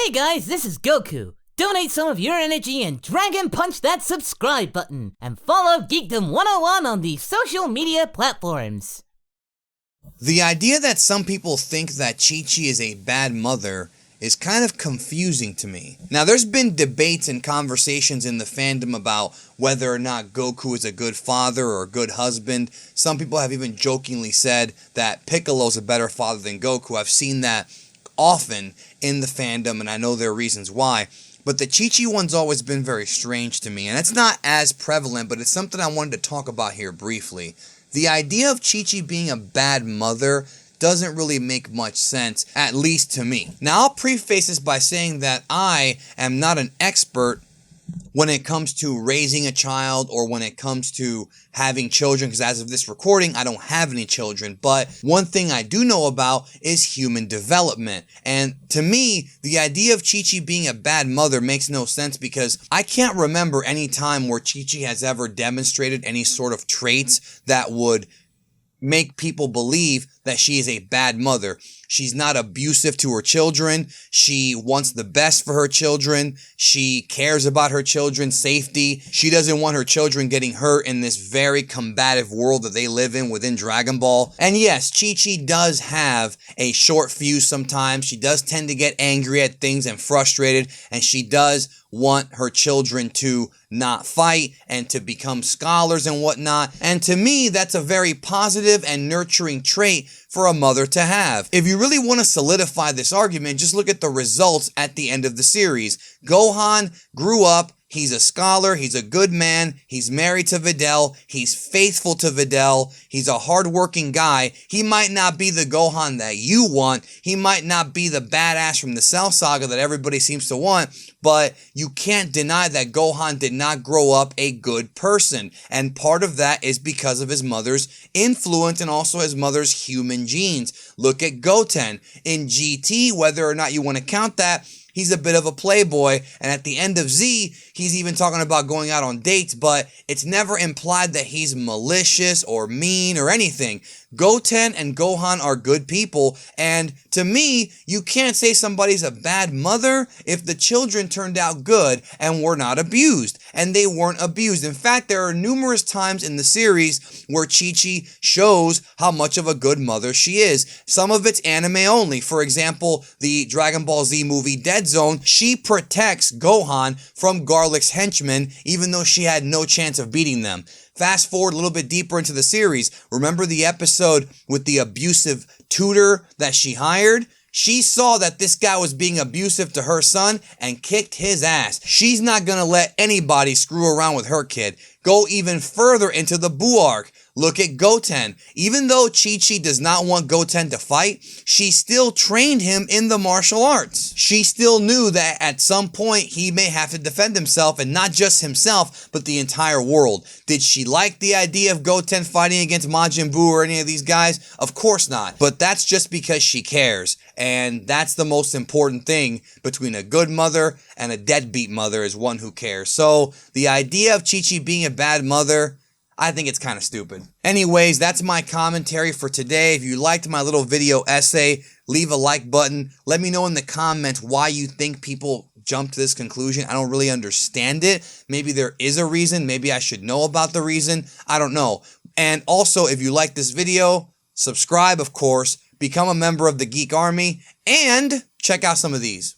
Hey guys, this is Goku. Donate some of your energy and Dragon Punch that subscribe button. And follow Geekdom 101 on the social media platforms. The idea that some people think that Chi-Chi is a bad mother is kind of confusing to me. Now, there's been debates and conversations in the fandom about whether or not Goku is a good father or a good husband. Some people have even jokingly said that Piccolo's a better father than Goku. I've seen that often in the fandom, and I know there are reasons why. But the Chi-Chi one's always been very strange to me, and it's not as prevalent, but it's something I wanted to talk about here briefly. The idea of Chi-Chi being a bad mother doesn't really make much sense, at least to me. Now, I'll preface this by saying that I am not an expert when it comes to raising a child or when it comes to having children, because as of this recording, I don't have any children. But one thing I do know about is human development. And to me, the idea of Chi-Chi being a bad mother makes no sense, because I can't remember any time where Chi-Chi has ever demonstrated any sort of traits that would make people believe that she is a bad mother. She's not abusive to her children. She wants the best for her children. She cares about her children's safety. She doesn't want her children getting hurt in this very combative world that they live in within Dragon Ball. And yes, Chi-Chi does have a short fuse sometimes. She does tend to get angry at things and frustrated, and she does want her children to not fight and to become scholars and whatnot. And to me, that's a very positive and nurturing trait for a mother to have. If you really want to solidify this argument, just look at the results at the end of the series. Gohan grew up. He's a scholar, he's a good man, he's married to Videl, he's faithful to Videl, he's a hardworking guy. He might not be the Gohan that you want, he might not be the badass from the Cell Saga that everybody seems to want, but you can't deny that Gohan did not grow up a good person. And part of that is because of his mother's influence and also his mother's human genes. Look at Goten. In GT, whether or not you want to count that, he's a bit of a playboy, and at the end of Z, he's even talking about going out on dates, but it's never implied that he's malicious or mean or anything. Goten and Gohan are good people, and to me, you can't say somebody's a bad mother if the children turned out good and were not abused, and they weren't abused. In fact, there are numerous times in the series where Chi-Chi shows how much of a good mother she is. Some of it's anime only. For example, the Dragon Ball Z movie Dead Zone, she protects Gohan from Garlick's henchmen, even though she had no chance of beating them. Fast forward a little bit deeper into the series. Remember the episode with the abusive tutor that she hired? She saw that this guy was being abusive to her son and kicked his ass. She's not gonna let anybody screw around with her kid. Go even further into the Buu arc. Look at Goten. Even though Chi-Chi does not want Goten to fight, she still trained him in the martial arts. She still knew that at some point he may have to defend himself, and not just himself, but the entire world. Did she like the idea of Goten fighting against Majin Buu or any of these guys? Of course not. But that's just because she cares. And that's the most important thing between a good mother and a deadbeat mother, is one who cares. So the idea of Chi-Chi being a bad mother, I think it's kind of stupid. Anyways, that's my commentary for today. If you liked my little video essay, leave a like button. Let me know in the comments why you think people jump to this conclusion. I don't really understand it. Maybe there is a reason. Maybe I should know about the reason. I don't know. And also, if you like this video, subscribe, of course, become a member of the Geek Army, and check out some of these.